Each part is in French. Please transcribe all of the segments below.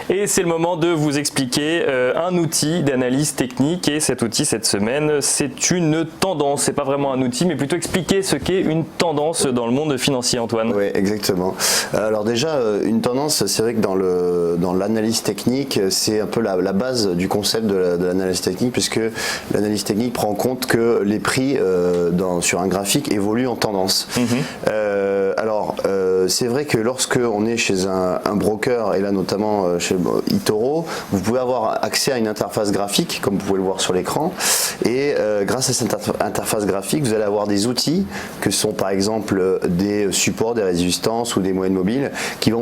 Et c'est le moment de vous expliquer un outil d'analyse technique. Et cet outil, cette semaine, c'est une tendance. C'est pas vraiment un outil, mais plutôt expliquer ce qu'est une tendance dans le monde financier, Antoine. Oui, exactement. Alors déjà, une tendance, c'est vrai que dans l'analyse technique, c'est un peu la base du concept de l'analyse technique, puisque l'analyse technique prend en compte que les prix sur un graphique évoluent en tendance. C'est vrai que lorsque on est chez un broker, et là notamment chez eToro, vous pouvez avoir accès à une interface graphique, comme vous pouvez le voir sur l'écran, et grâce à cette interface graphique, vous allez avoir des outils que sont par exemple des supports, des résistances ou des moyennes mobiles qui vont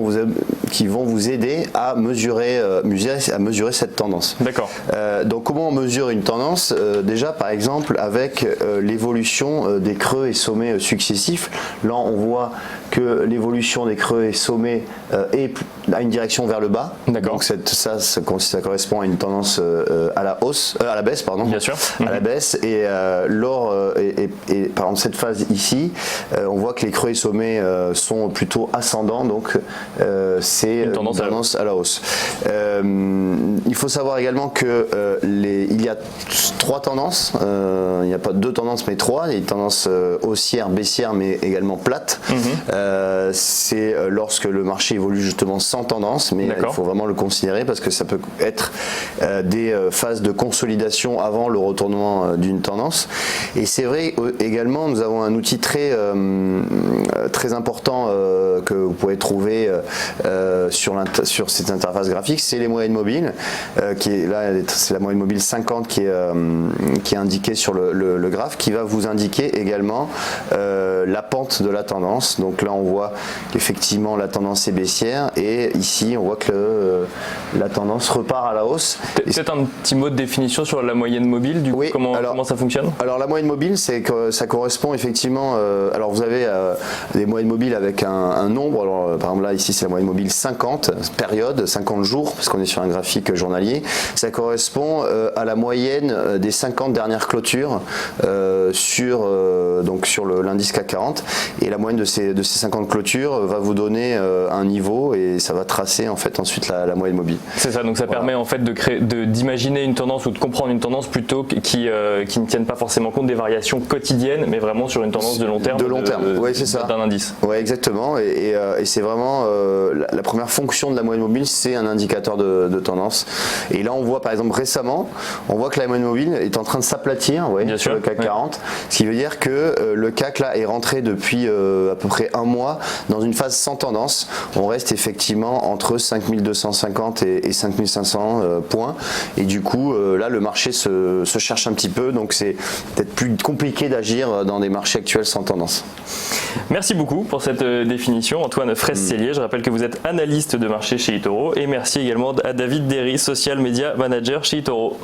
vous aider à mesurer cette tendance. D'accord. Donc comment on mesure une tendance? Déjà par exemple avec l'évolution des creux et sommets successifs. Là on voit que l'évolution des creux et sommets a une direction vers le bas. D'accord. Donc ça correspond à une tendance à la baisse, pardon. Bien sûr. À la baisse. Et par exemple cette phase ici, on voit que les creux et sommets sont plutôt ascendants, donc c'est une tendance à la hausse. Il faut savoir également que il y a trois tendances. Il n'y a pas deux tendances, mais trois. Il y a une tendance haussière, baissière, mais également plate. C'est lorsque le marché évolue justement sans tendance, mais il faut vraiment le considérer parce que ça peut être des phases de consolidation avant le retournement d'une tendance. Et c'est vrai également, nous avons un outil très important que vous pouvez trouver sur cette interface graphique, c'est les moyennes mobiles, c'est la moyenne mobile 50 qui est indiquée sur le graphe, qui va vous indiquer également la pente de la tendance. Donc là on voit qu'effectivement la tendance est baissière, et ici on voit que la tendance repart à la hausse. C'est un petit mot de définition sur la moyenne mobile, du coup, oui, comment ça fonctionne? Alors la moyenne mobile, c'est que ça correspond effectivement, alors vous avez des moyennes mobiles avec un nombre. Alors, par exemple là ici c'est la moyenne mobile 50 période, 50 jours, parce qu'on est sur un graphique journalier. Ça correspond à la moyenne des 50 dernières clôtures sur l'indice CAC 40, et la moyenne de ces 50 clôtures va vous donner un niveau, et ça va tracer en fait ensuite la moyenne mobile. C'est ça, donc ça permet en fait d'imaginer une tendance ou de comprendre une tendance plutôt qui ne tienne pas forcément compte des variations quotidiennes, mais vraiment sur une tendance de long terme. De long terme, oui, c'est ça. D'un indice. Oui, exactement, et c'est vraiment la première fonction de la moyenne mobile, c'est un indicateur de tendance. Et là on voit par exemple récemment, on voit que la moyenne mobile est en train de s'aplatir sur le CAC 40, ce qui veut dire que le CAC là est rentré depuis à peu près un mois dans une phase sans tendance. On reste effectivement entre 5250 et 5500 points, et du coup là le marché se cherche un petit peu, donc c'est peut-être plus compliqué d'agir dans des marchés actuels sans tendance. Merci beaucoup pour cette définition, Antoine Fraisse-Cellier. Je rappelle que vous êtes analyste de marché chez eToro, et merci également à David Derry, Social Media Manager chez eToro.